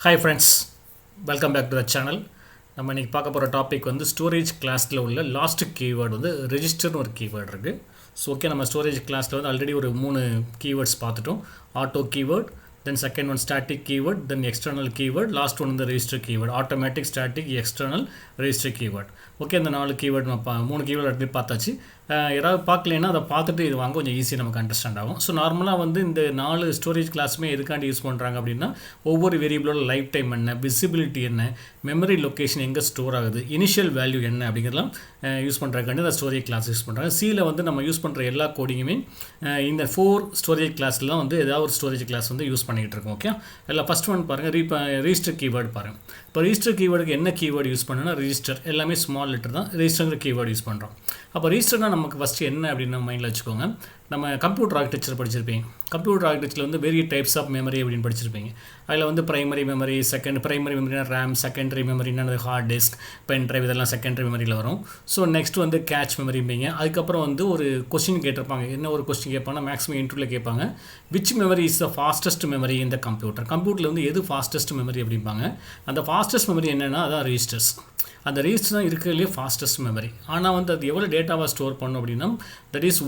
Hi friends, welcome back to the channel. நம்ம இன்றைக்கி பார்க்க போகிற டாபிக் வந்து ஸ்டோரேஜ் கிளாஸில் உள்ள லாஸ்ட் கீவேர்டு வந்து ரெஜிஸ்டர்னு ஒரு கீவேர்டு இருக்குது. ஸோ ஓகே, நம்ம ஸ்டோரேஜ் கிளாஸில் வந்து ஆல்ரெடி ஒரு 3 கீவேர்ட்ஸ் பார்த்துட்டோம். Auto keyword, then second one static keyword, then external keyword, last one the register keyword, automatic, static, external, register keyword. Okay, இந்த 4 கீவேர்ட் நம்ம 3 கீவேர்ட் அப்படி பார்த்தாச்சு. யாராவது பார்க்கலைன்னா அதை பார்த்துட்டு இது வாங்க கொஞ்சம் ஈஸியாக நமக்கு அண்டர்ஸ்டாண்ட் ஆகும். ஸோ நார்மலாக வந்து இந்த 4 ஸ்டோரேஜ் கிளாஸுமே எதுக்காண்டி யூஸ் பண்ணுறாங்க அப்படின்னா, ஒவ்வொரு வேரியபிளோட லைஃப் டைம் என்ன, விசிபிலிட்டி என்ன, மெமரி லொக்கேஷன் எங்கே ஸ்டோர் ஆகுது, இனிஷியல் வேல்யூ என்ன அப்படிங்கிறலாம் யூஸ் பண்ணுறதுக்காண்டி அந்த ஸ்டோரேஜ் கிளாஸ் யூஸ் பண்ணுறாங்க. சியில் வந்து நம்ம யூஸ் பண்ணுற எல்லா கோடிங்குமே இந்த 4 ஸ்டோரேஜ் கிளாஸில் தான் வந்து ஏதாவது ஒரு ஸ்டோரேஜ் கிளாஸ் வந்து யூஸ் பண்ணிகிட்டு இருக்கோம். ஓகே, இல்லை ஃபஸ்ட் ஒன் பாருங்கள், ரெஜிஸ்டர் கீவேர்டு பாருங்கள். இப்போ ரெஜிஸ்டர் கீவேர்டுக்கு என்ன கீவேர்டு யூஸ் பண்ணணும்னா ரெஜிஸ்டர், எல்லாமே ஸ்மால் லெட்டர் தான், ரெஜிஸ்டர்ங்கிற கீவேர்டு யூஸ் பண்ணுறோம். அப்போ ரெஜிஸ்டர்னா நமக்கு ஃபஸ்ட்டு என்ன அப்படின்னு நம்ம மைண்டில் வச்சுக்கோங்க. நம்ம கம்ப்யூட்டர் ஆர்கிடெக்சர் படிச்சிருப்பீங்க. கம்ப்யூட்டர் ஆர்கிடெக்சரில் வந்து வேரிய டைப்ஸ் ஆஃப் மெமரி அப்படின்னு படிச்சிருப்பீங்க. அதில் வந்து பிரைமரி மெமரி, பிரைமரி மெமரினா ரேம், செகண்டரி மெமரினா ஹார்ட் டிஸ்க், பென் ட்ரைவ், இதெல்லாம் செகண்டரி மெமரியில் வரும். ஸோ நெக்ஸ்ட் வந்து கேட்ச் மெமரிம்பீங்க. அதுக்கப்புறம் வந்து ஒரு கொஸ்டின் கேட்டிருப்பாங்க. என்ன ஒரு கொஸ்டின் கேட்பாங்கன்னா மேக்ஸிமம் இன்டர்வியூவில் கேட்பாங்க, which memory is the fastest memory இந்த கம்ப்யூட்டர். கம்ப்யூட்டரில் வந்து எது ஃபாஸ்டஸ்ட் மெமரி அப்படிம்பாங்க. அந்த ஃபாஸ்டஸ்ட் மெமரி என்னென்னா அதான் ரெஜிஸ்டர்ஸ். அந்த ரெஜிஸ்டர் தான் இருக்கிறதுலே ஃபாஸ்டஸ்ட் மெமரி. ஆனால் வந்து அது எவ்வளோ டேட்டாவாக ஸ்டோர் பண்ணும் அப்படின்னா, தட் இஸ்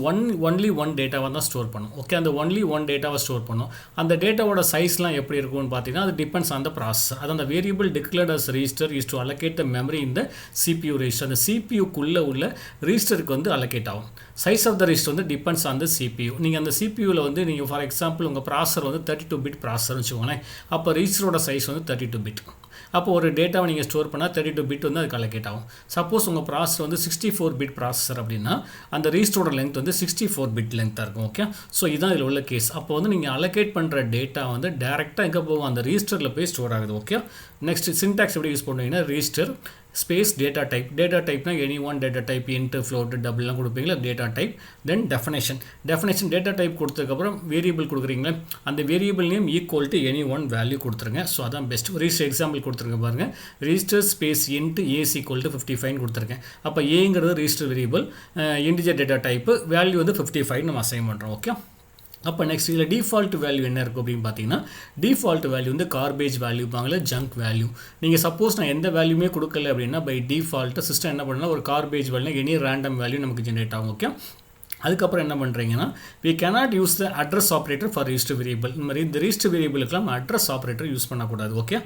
ஒன்லி ஒன் டேட்டாவாக தான் ஸ்டோர் பண்ணும். ஓகே, அந்த ஒன்லி ஒன் டேட்டாவை ஸ்டோர் பண்ணும். அந்த டேட்டாவோட சைஸ்லாம் எப்படி இருக்கும்னு பார்த்தீங்கன்னா, அது டிபெண்ட்ஸ் ஆன் த ப்ராசஸர். அது அந்த variable declared as register is to allocate the memory இந்த CPU ரெஜிஸ்டர். அந்த CPUக்குள்ளே உள்ள ரெஜிஸ்டருக்கு வந்து அலோகேட் ஆகும். சைஸ் ஆஃப் த ரெஜிஸ்டர் வந்து டிபெண்ட்ஸ் ஆன் த CPU. நீங்கள் அந்த CPUவில் வந்து நீங்கள் ஃபார் எக்ஸாம்பிள் உங்கள் ப்ராசர் வந்து 32 பிட் ப்ராசர்னு வச்சுக்கோங்களேன். அப்போ ரெஜிஸ்டரோட சைஸ் வந்து 32 பிட். அப்போ ஒரு டேட்டாவை நீங்கள் ஸ்டோர் பண்ணால் 32 பிட் வந்து அதுக்கு அலோகேட் ஆகும். சப்போஸ் உங்கள் ப்ராசஸர் வந்து 64 பிட் ப்ராசஸர் அப்படின்னா அந்த ரெஜிஸ்டரோட லென்த் வந்து 64 பிட் லென்த்தாக இருக்கும். ஓகே, ஸோ இதுதான் இதில் உள்ள கேஸ். அப்போ வந்து நீங்கள் அலோகேட் பண்ணுற டேட்டா வந்து டேரெக்டாக எங்கே போகும், அந்த ரெஜிஸ்டரில் போய் ஸ்டோர் ஆகுது. ஓகே, நெக்ஸ்ட் சின்டாக்ஸ் எப்படி யூஸ் பண்ணுவீங்கன்னா register space data type. Data டைப்னா any one data type, int float டபுள்லாம் கொடுப்பீங்களா, data type. Then definition data type கொடுத்ததுக்கப்புறம் வேரியபிள் கொடுக்குறீங்களா, அந்த variable name equal to any one value கொடுத்துருங்க. ஸோ அதான் பெஸ்ட். ரெஜிஸ்டர் எக்ஸாம்பிள் கொடுத்துருங்க பாருங்கள், register space int A equal to 55 கொடுத்துருக்கேன். அப்போ ஏங்கிறது register variable, integer data type, value வந்து 55 நம்ம அசைன் பண்ணுறோம். ஓகே, அப்போ நெக்ஸ்ட் இதில் டிஃபால்ட் வேல்யூ என்ன இருக்கும் அப்படின்னு பார்த்தீங்கன்னா, டிஃபால்ட் வேல்யூ வந்து கார்பேஜ் வேல்யூப்பாங்களே, ஜங்க் வேல்யூ. நீங்கள் சப்போஸ் நான் எந்த வேல்யூமே கொடுக்கல அப்படின்னா பை டிஃபால்ட்டு சிஸ்டம் என்ன பண்ணால் ஒரு garbage value any random value நமக்கு ஜென்ரேட் ஆகும். ஓகே, அதுக்கப்புறம் என்ன பண்ணுறீங்கன்னா, we cannot use the address operator for register variable. இந்த மாதிரி இந்த register variableக்குலாம் அட்ரஸ் ஆப்ரேட்டர் யூஸ் பண்ணக்கூடாது. ஓகே,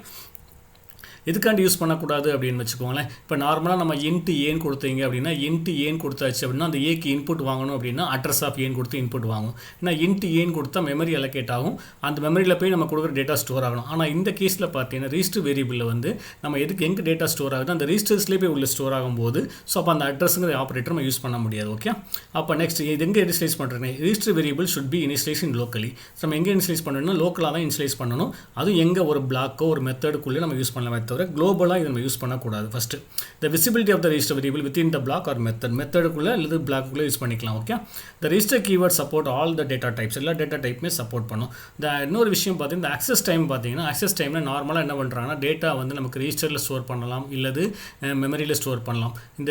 எதுக்காண்டி யூஸ் பண்ணக்கூடாது அப்படின்னு வச்சுக்கோங்களேன். இப்போ நார்மலாக நம்ம இன்ட்டு ஏன் கொடுத்தீங்க அப்படின்னா, இன்ட்டு ஏன் கொடுத்தாச்சு அப்படின்னா அந்த ஏக்கு இன்புட் வாங்கணும் அப்படின்னா அட்ரஸ் ஆஃப் ஏன் கொடுத்து இன்புட் வாங்கும். ஏன்னா இன்ட்டு ஏன் கொடுத்தா மெமரி அலோகேட் ஆகும், அந்த மெமரியில் போய் நம்ம கொடுக்குற டேட்டா ஸ்டோர் ஆகணும். ஆனால் இந்த கேஸில் பார்த்தீங்கன்னா ரெஜிஸ்டர் வேரியபிளில் வந்து நம்ம எதுக்கு எங்கே டேட்டா ஸ்டோர் ஆகுது அந்த ரெஜிஸ்டர்ஸ்லேயே போய் உள்ள ஸ்டோர் ஆகும்போது ஸோ அப்போ அந்த அட்ரஸுங்கிற ஆப்ரேட்டர் நம்ம யூஸ் பண்ண முடியாது. ஓகே, அப்போ நெக்ஸ்ட் இது எங்கே இனிஷியலைஸ் பண்ணுறேன், register variable should be initialise in locally. நம்ம எங்கே இனிஷியலைஸ் பண்ணணும்னா லோக்கலாக தான் இனிஷியலைஸ் பண்ணணும். அதுவும் எங்கே ஒரு பிளாக்கோ ஒரு மெத்தடுக்குள்ளே நம்ம யூஸ் பண்ணலாமே தவிர குளோபலாக நம்ம யூஸ் பண்ணக்கூடாது. First the visibility of the register variable within the block or மெத்தடுக்குள்ளே அல்லது பிளாக்குள்ளே யூஸ் பண்ணிக்கலாம். Okay, the register keyword support all the data types, எல்லா டேட்டா டைப்புமே சப்போர்ட் பண்ணும். இன்னொரு விஷயம் பார்த்தீங்கன்னா இந்த ஆக்சஸ் டைம் பார்த்தீங்கன்னா, ஆக்சஸ் டைமில் நார்மலாக என்ன பண்ணுறாங்கன்னா டேட்டா வந்து நமக்கு ரெஜிஸ்டரில் ஸ்டோர் பண்ணலாம் இல்லது மெமரியில் ஸ்டோர் பண்ணலாம். இந்த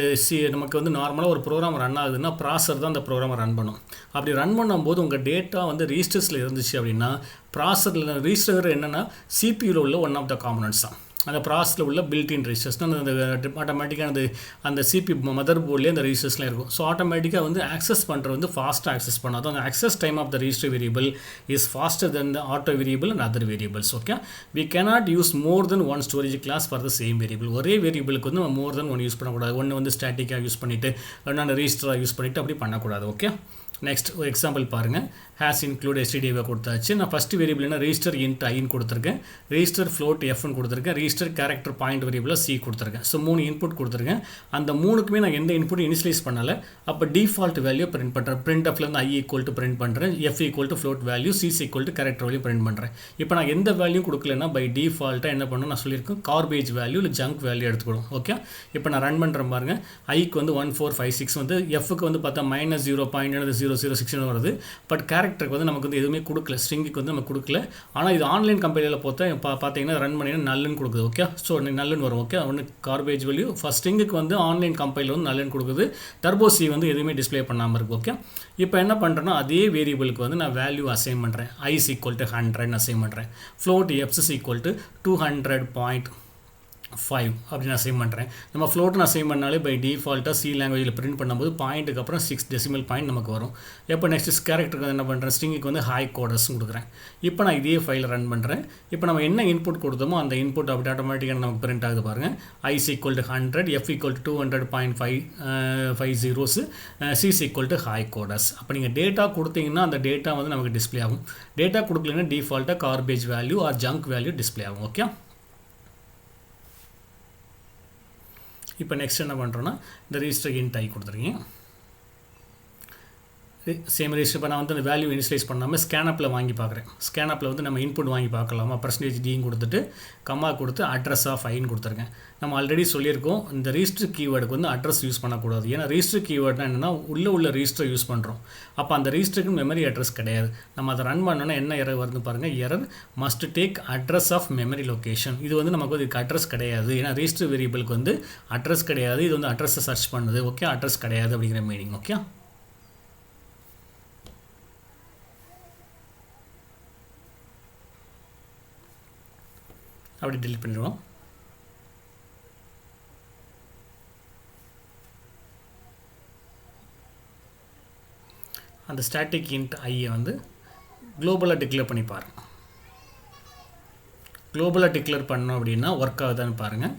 நமக்கு வந்து நார்மலாக ஒரு ப்ரோக்ராம் ரன் ஆகுதுன்னா ப்ராசர் தான் அந்த ப்ரோக்ராமை ரன் பண்ணும். அப்படி ரன் பண்ணும்போது உங்கள் டேட்டா வந்து ரெஜிஸ்டர்ஸில் இருந்துச்சு அப்படின்னா ப்ராசரில் ரெஜிஸ்டர் என்னென்னா CPUவில் உள்ள ஒன் ஆஃப் த காம்பனன்ட்ஸ் தான். அந்த ப்ராசஸில் உள்ள பில்டின் ரெஜிஸ்டர்ஸ்னால் அந்த ஆட்டோமேட்டிக்காக அந்த CPU மதர் போர்ட்லேயே அந்த ரெஜிஸ்டர்ஸ்லாம் இருக்கும். ஸோ ஆட்டோமேட்டிக்காக வந்து ஆக்சஸ் பண்ணுறது வந்து ஃபாஸ்ட்டாக ஆக்சஸ் பண்ணாது. அந்த access time of the register variable is faster than the auto variable and other variables. Okay, we cannot use more than one storage class for the same variable. ஒரே வேரியபிளுக்கு வந்து நம்ம மோர் தென் ஒன் யூஸ் பண்ணக்கூடாது. ஒன்று வந்து ஸ்டாட்டிக்காக use பண்ணிவிட்டு இன்னொன்று ரெஜிஸ்டராக use பண்ணிவிட்டு அப்படி பண்ணக்கூடாது. ஓகே, நெக்ஸ்ட் ஒரு எக்ஸாம்பிள் பாருங்கள், ஹேஸ் இன்க்ளூட் STDவை கொடுத்தாச்சு. நான் ஃபஸ்ட் வேரியபிள் என்ன ரெஜிஸ்டர் இன்ட் ஐன்னு கொடுத்துருக்கேன், ரெஜிஸ்டர் ஃப்ளோட் Fன்னு கொடுத்துருக்கேன், ரெஜிஸ்டர் கேரக்டர் பாயிண்ட் வேரியபிளாக C கொடுத்துருக்கேன். ஸோ 3 இன்புட் கொடுத்துருக்கேன். அந்த 3க்குமே நான் எந்த இன்புட் இனிஷியலைஸ் பண்ணலை. அப்போ டிஃபால்ட் வேல்யூ பிரிண்ட் பண்ணுறேன். பிரிண்ட் அப்லேருந்து I ஈக்குவல் டு பிரிண்ட் பண்ணுறேன், F equal to float value, C equal to character value print பண்ணுறேன். இப்போ நான் எந்த வேல்யூ கொடுக்கலன்னா பை டிஃபால்ட்டாக என்ன பண்ணணும் நான் சொல்லியிருக்கேன், கார்பேஜ் வேல்யூ இல்லை ஜங்க் வேல்யூ எடுத்துக்கணும். ஓகே, இப்போ நான் ரன் பண்ணுறேன் பாருங்கள், ஐக்கு வந்து 1456 வந்து Fக்கு வந்து பார்த்தா -0.0 0016 வருது. பட் கேரக்டருக்கு வந்து நமக்கு வந்து எதுவுமே கொடுக்கல, ஸ்ட்ரிங்குக்கு வந்து நம்ம கொடுக்கல. ஆனால் இது ஆன்லைன் கம்பெனியில் பார்த்தீங்கன்னா ரன் பண்ணிங்கன்னா நல்லுன்னு கொடுக்குது. ஓகே, ஸோ நல்லுன்னு வரும். ஓகே, ஒன்று கார்பேஜ் வேல்யூ ஃபஸ்ட் ஸ்ட்ரிங்குக்கு வந்து ஆன்லைன் கம்பெனியில் வந்து நல்லுன்னு கொடுக்குது. டர்போ சி வந்து எதுவுமே டிஸ்பிளே பண்ணாமல் இருக்குது. ஓகே, இப்போ என்ன பண்ணுறேன்னா அதே வேரியபிளுக்கு வந்து நான் வேல்யூ அசைன் பண்ணுறேன். i is equal to 100 assign பண்ணுறேன். float x is equal to 200.5 அப்படின்னு அசைன் பண்ணுறேன். நம்ம ஃப்ளோட்னு அசைன் பண்ணாலே பை டிஃபால்ட்டாக சி லாங்குவேஜில் பிரிண்ட் பண்ணும்போது பாயிண்ட்டுக்கு அப்புறம் 6 டெசிமல் பாயிண்ட் நமக்கு வரும். எப்போ நெக்ஸ்ட் கேரக்டருக்கு என்ன பண்ணுறேன், ஸ்ட்ரிங்குக்கு வந்து ஹை கோடர்ஸ் கொடுக்குறேன். இப்போ நான் இதே ஃபைல் ரன் பண்ணுறேன். இப்போ நம்ம என்ன இன்புட் கொடுத்தோமோ அந்த இன்புட் அப்படி ஆட்டோமேட்டிக்காக நமக்கு பிரிண்ட் ஆகுது பாருங்கள். i is equal to 100, f equal to 200.5 zeros, c is equal to high coders. அப்போ நீங்கள் டேட்டா கொடுத்தீங்கன்னா அந்த டேட்டா வந்து நமக்கு டிஸ்பிளே ஆகும். டேட்டா கொடுக்கலன்னா டிஃபால்ட்டாக garbage value or junk value display ஆகும். ஓகே, இப்போ நெக்ஸ்ட் என்ன பண்ணுறோன்னா இந்த ரெஜிஸ்டர் இன்ட் ஐ கொடுத்துருக்கீங்க. சேம் ரெஜிஸ்டர் இப்போ நான் வந்து அந்த வேல்யூ இனிஷியலைஸ் பண்ணாமல் ஸ்கேனப்பில் வாங்கி பார்க்குறேன். ஸ்கேனப்பில் வந்து நம்ம இன்புட் வாங்கி பார்க்கலாமா, பர்சன்டேஜ் டின்னு கொடுத்துட்டு கம்மா கொடுத்து அட்ரஸ் ஆஃப் ஐன்னு கொடுத்துருக்கேன். நம்ம ஆல்ரெடி சொல்லியிருக்கோம் இந்த ரெஜிஸ்டர் கீவேர்டுக்கு வந்து அட்ரஸ் யூஸ் பண்ணக்கூடாது. ஏன்னா ரெஜிஸ்டர் கீவேர்ட்னா என்னென்னா உள்ள ரெஜிஸ்டர் யூஸ் பண்ணுறோம். அப்போ அந்த ரெஜிஸ்டருக்கு மெமரி அட்ரஸ் கிடையாது. நம்ம அதை ரன் பண்ணோன்னா என்ன எரர் வருது பாருங்கள், error must take address of memory location. இது வந்து நமக்கு வந்து அட்ரஸ் கிடையாது. ஏன்னா ரெஜிஸ்டர் வேரியபிளுக்கு வந்து அட்ரஸ் கிடையாது. இது வந்து அட்ரஸை சர்ச் பண்ணுது. ஓகே, அட்ரஸ் கிடையாது அப்படிங்கிற மீனிங். ஓகே, அப்படி delete பண்ணிடுவோம். அந்த ஸ்டாட்டிக் இன்ட் ஐயை வந்து குளோபலாக டிக்ளேர் பண்ணி பாருங்கள். குளோபலாக டிக்ளேர் பண்ணோம் அப்படின்னா ஒர்க் ஆகுதான்னு பாருங்கள்.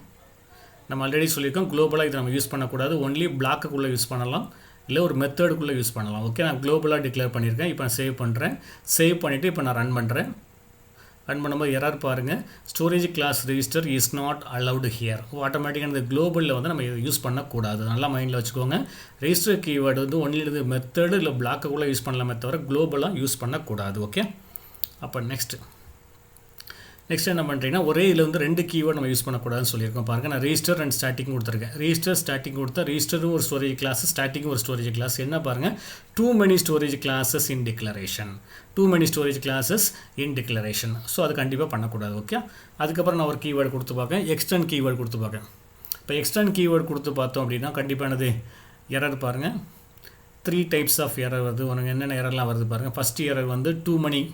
நம்ம ஆல்ரெடி சொல்லியிருக்கோம் குளோபலாக இதை நம்ம யூஸ் பண்ணக்கூடாது. ஒன்லி பிளாக்குக்குள்ளே யூஸ் பண்ணலாம், இல்லை ஒரு மெத்தடுக்குள்ளே யூஸ் பண்ணலாம். ஓகே, நான் குளோபலாக டிக்ளேர் பண்ணியிருக்கேன். இப்போ நான் சேவ் பண்ணுறேன். சேவ் பண்ணிவிட்டு இப்போ நான் ரன் பண்ணுறேன். ரன் பண்ணும்போது எரர் பாருங்கள், storage class register is not allowed here. ஆட்டோமேட்டிக்காக இந்த குளோபலில் வந்து நம்ம யூஸ் பண்ணக்கூடாது. நல்லா மைண்டில் வச்சுக்கோங்க. ரெஜிஸ்டர் கீவேர்டு வந்து ஒன்லி இது மெத்தடு இல்லை பிளாக்குக்குள்ளே யூஸ் பண்ணலாமே தவிர குளோபலாக யூஸ் பண்ணக்கூடாது. ஓகே, அப்போ நெக்ஸ்ட் என்ன பண்ணுறீங்கன்னா ஒரே இதில் வந்து 2 கீவேர்டு நம்ம யூஸ் பண்ணக்கூடாதுன்னு சொல்லியிருக்கோம். பாருங்கள், நான் ரெஜிஸ்டர் அண்ட் ஸ்டாட்டிக் கொடுத்துருக்கேன். ரெஜிஸ்டர் ஸ்டாட்டிக் கொடுத்தா ரெஜிஸ்டரும் ஒரு ஸ்டோரேஜ் கிளாஸ், ஸ்டாட்டிக்கும் ஒரு ஸ்டோரேஜ் கிளாஸ். என்ன பாருங்கள், too many storage classes in declaration. Too many storage classes in declaration. So அது கண்டிப்பாக பண்ணக்கூடாது. ஓகே, அதுக்கப்புறம் நான் ஒரு கீவேர்டு கொடுத்து பார்க்கேன், எக்ஸ்டர்ன் கீவேர்டு கொடுத்து பார்க்கேன். இப்போ எக்ஸ்டர்ன் கீவேர்டு கொடுத்து பார்த்தோம் அப்படின்னா கண்டிப்பானது எரர் பாருங்கள். 3 டைப்ஸ் ஆஃப் எரர் வருது. உனக்கு என்னென்ன எரர்லாம் வருது பாருங்கள். ஃபஸ்ட் எரர் வந்து too many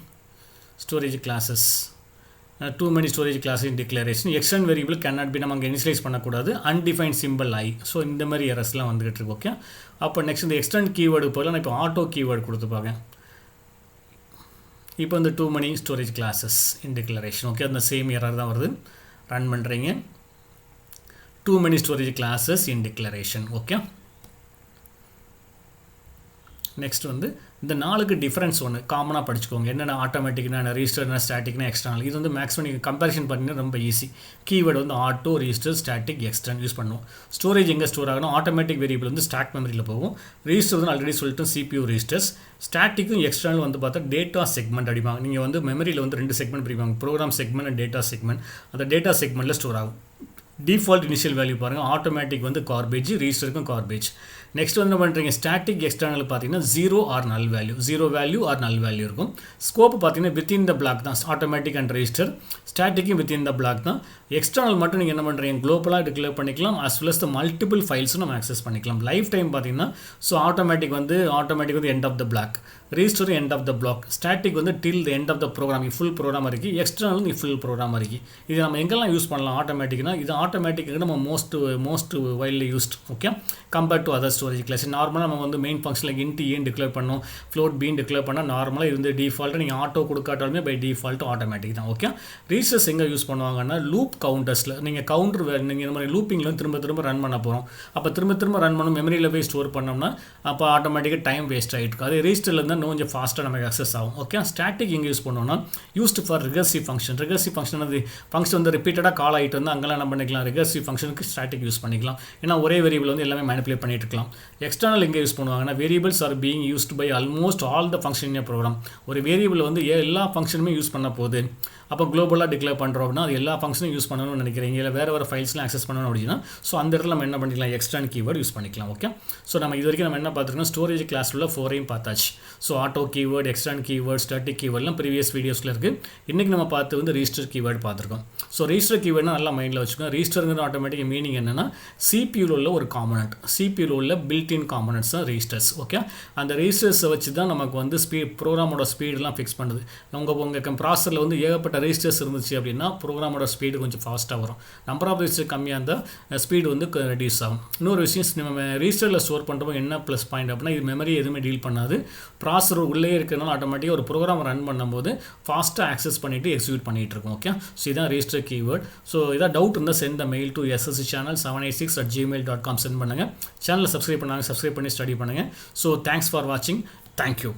storage classes, too many storage class in declaration, external variable cannot be நம்ம அங்கே இனிஷியலைஸ் பண்ணக்கூடாது, undefined symbol I. ஸோ இந்த மாதிரி எரர்ஸ்லாம் வந்துகிட்டு இருக்கு. ஓகே, அப்போ நெக்ஸ்ட் இந்த எக்ஸ்டர்ன் கீவேர்டு போல நான் இப்போ ஆட்டோ கீவேர்டு கொடுத்து பார்க்கேன். இப்போ இந்த too many storage classes in declaration. Okay, அந்த சேம் எரர் தான் வருது. ரன் பண்ணுறீங்க. too many storage classes in declaration. Okay, next வந்து இந்த 4க்கு டிஃப்ரென்ஸ் ஒன்று காமனாக படிச்சுக்கோங்க. என்னென்ன ஆட்டோமேட்டிக்னா, ரெஜிஸ்டர்னா, ஸ்டாட்டிக்னா, எக்ஸ்டர்னல். இது வந்து மேக்ஸிமம் நீங்கள் கம்பேரிஷன் பண்ணிங்கன்னா ரொம்ப ஈஸி. கீவேர்டு வந்து auto, register, static, extern use பண்ணுவோம். ஸ்டோரேஜ் எங்கே ஸ்டோர் ஆகணும், ஆட்டோமேட்டிக் வேரியபிள் வந்து ஸ்டாக் மெமரியில் போகும். ரெஜிஸ்டர் வந்து ஆல்ரெடி சொல்லிட்டு CPU ரெஜிஸ்டர்ஸ். ஸ்டாட்டிக்கும் எக்ஸ்டர்னல் வந்து பார்த்தா டேட்டா செக்மெண்ட் அடிப்பாங்க. நீங்கள் வந்து மெமரியில் வந்து 2 செக்மெண்ட் பிரிப்பாங்க, program segment and data segment. அந்த டேட்டா செக்மெண்ட்டில் ஸ்டோர் ஆகும். டிஃபால்ட் இனிஷியல் வேல்யூ பாருங்கள், ஆட்டோமேட்டிக் வந்து கார்பேஜ், ரெஜிஸ்டருக்கும் கார்பேஜ். நெக்ஸ்ட் வந்து என்ன பண்ணுறீங்க, ஸ்டாட்டிக் எக்ஸ்டர்னல் பார்த்தீங்கன்னா 0 or null value, 0 value or null value இருக்கும். ஸ்கோப் பார்த்தீங்கன்னா வித்தின் த பிளாக் தான், ஆட்டோமேட்டிக் அண்ட் ரெஜிஸ்டர். ஸ்டாட்டிக்கும் வித்தின் த பிளாக் தான். எக்ஸ்டர்னல் மட்டும் நீங்கள் என்ன பண்ணுறீங்க, குளோபலாக டிக்ளேர் பண்ணிக்கலாம், as well as the multiple ஃபைல்ஸும் நம்ம ஆக்சஸ் பண்ணிக்கலாம். லைஃப் டைம் பார்த்தீங்கன்னா ஸோ ஆட்டோமேட்டிக் வந்து end of the block, register end of the block, static வந்து till the end of the program, full program இருக்குது. எக்ஸ்டர்னல் வந்து ஃபுல் ப்ரோக்ராம் இருக்குது. இது நம்ம எங்கெல்லாம் யூஸ் பண்ணலாம் ஆட்டோமேட்டிக்னா, இது ஆட்டோமேட்டிக்கு நம்ம most widely used. Okay, compared to other storage class. நார்மலாக நம்ம வந்து மெயின் ஃபங்க்ஷனில் இன்ட் ஏன் டிக்ளேர் பண்ணோம், ஃப்ளோட் பீன் டிக்ளேர் பண்ணால் நார்மலாக இது வந்து டிஃபால்ட்டு. நீங்கள் ஆட்டோ கொடுக்காட்டாலுமே பை டிஃபால்ட்டு ஆட்டோமேட்டிக் தான். ஓகே, ரெஜிஸ்டர்ஸ் எங்கே யூஸ் பண்ணுவாங்கன்னா லூப் கவுண்டர்ஸில். நீங்கள் கவுண்டர் நீங்கள் இந்த மாதிரி லூப்பிங்கில் வந்து திரும்ப ரன் பண்ண போகிறோம். அப்போ திரும்ப ரன் பண்ணணும், மெமரியில் போய் ஸ்டோர் பண்ணோம்னா அப்போ ஆட்டோமேட்டிக்காக டைம் வேஸ்ட் ஆகிட்டு. அது ரெஜிஸ்டரில் இருந்தால் கொஞ்சம் ஃபாஸ்ட்டாக நமக்கு அக்சஸ் ஆகும். ஓகே, ஸ்டாட்டிக் எங்கே யூஸ் பண்ணோம்னா used for recursive function. Recursive function வந்து ஃபங்க்ஷன் வந்து ரிப்பீட்டடாக கால் ஆகிட்டு வந்து அங்கெல்லாம் என்ன பண்ணிக்கலாம், ரிகர்சிவ் ஃபங்க்ஷனுக்கு ஸ்டாட்டிக் யூஸ் பண்ணிக்கலாம். ஏன்னா ஒரே வேரியபிள் வந்து எல்லாமே மேனிபுலேட் பண்ணிட்டு இருக்கலாம். எக்ஸ்டர்னல் எங்கே யூஸ் பண்ணுவாங்கன்னா variables are being used by almost all the function in program. ஒரு வேரியபிள் வந்து எல்லா ஃபங்க்ஷனுமே யூஸ் பண்ண போகுது. அப்போ குளோபலாக டிக்ளேர் பண்ணுறோம் அப்படின்னா அது எல்லா ஃபங்க்ஷனும் யூஸ் பண்ணணும்னு நினைக்கிறீங்க, இல்லை வேறு ஃபைல்ஸ்லாம் ஆக்சஸ் பண்ணணும் அப்படின்னா ஸோ அந்த இடத்துல நம்ம என்ன பண்ணிக்கலாம், எக்ஸ்டர்ன் கீவேர்டு யூஸ் பண்ணிக்கலாம். ஓகே, ஸோ நம்ம இது வரைக்கும் நம்ம என்ன பார்த்துருக்கோம், ஸ்டோரேஜ் கிளாஸ் உள்ள 4ஐயும் பார்த்தாச்சு. So auto keyword, extern keyword, static கீவேர்ட்லாம் ப்ரீவியஸ் வீடியோஸில் இருக்குது. இன்றைக்கி நம்ம பார்த்து வந்து ரெஜிஸ்டர் கீவேர்டு பார்த்துருக்கோம். ஸோ ரெஜிஸ்டர் கீவேர்டுனா நல்லா மைண்டில் வச்சுக்கோங்க. ரெஜிஸ்டருங்கிற ஆட்டோமேட்டிக் மீனிங் என்னென்னா சிபியூவில் உள்ள ஒரு காம்பனண்ட், சிபியூவில் உள்ள பில்ட்இன் காம்பனண்ட்ஸ் தான் ரெஜிஸ்டர்ஸ். ஓகே, அந்த ரெஜிஸ்டர்ஸை வச்சு தான் நமக்கு வந்து ப்ரோக்ராமோட ஸ்பீடெலாம் ஃபிக்ஸ் பண்ணுது. உங்கள் ப்ராசரில் வந்து ஏகப்பட்ட ரெஜிஸ்டர்ஸ் இருந்துச்சு அப்படின்னா ப்ரோக்ராமோட ஸ்பீடு கொஞ்சம் ஃபாஸ்ட்டாக வரும். நம்பர் ஆஃப் ரெஜிஸ்டர் கம்மியாக இருந்தால் ஸ்பீடு வந்து ரெடியூஸ் ஆகும். இன்னொரு விஷயம், நம்ம ரெஜிஸ்டரில் ஸ்டோர் பண்ணுறப்போ என்ன ப்ளஸ் பாயிண்ட் அப்படின்னா இது மெமரி எதுவுமே டீல் பண்ணாது. ப்ராசர் உள்ளே இருக்கிறனால ஆட்டோமேட்டிக்காக ஒரு ப்ரோக்ராம் ரன் பண்ணும்போது ஃபாஸ்ட்டாக ஆக்சஸ் பண்ணிவிட்டு எக்ஸிக்யூட் பண்ணிகிட்டு இருக்கும். ஓகே, ஸோ இதான் ரெஜிஸ்டர் கீவேர்ட். ஸோ இதாக டவுட் இருந்தால் send the mail to sscchannel786@gmail.com send பண்ணுங்கள். சேனலை சப்ஸ்கிரைப் பண்ணாங்க, சப்ஸ்கிரைப் பண்ணி ஸ்டடி பண்ணுங்கள். ஸோ தேங்க்ஸ் ஃபார் வாட்சிங். தேங்க்யூ.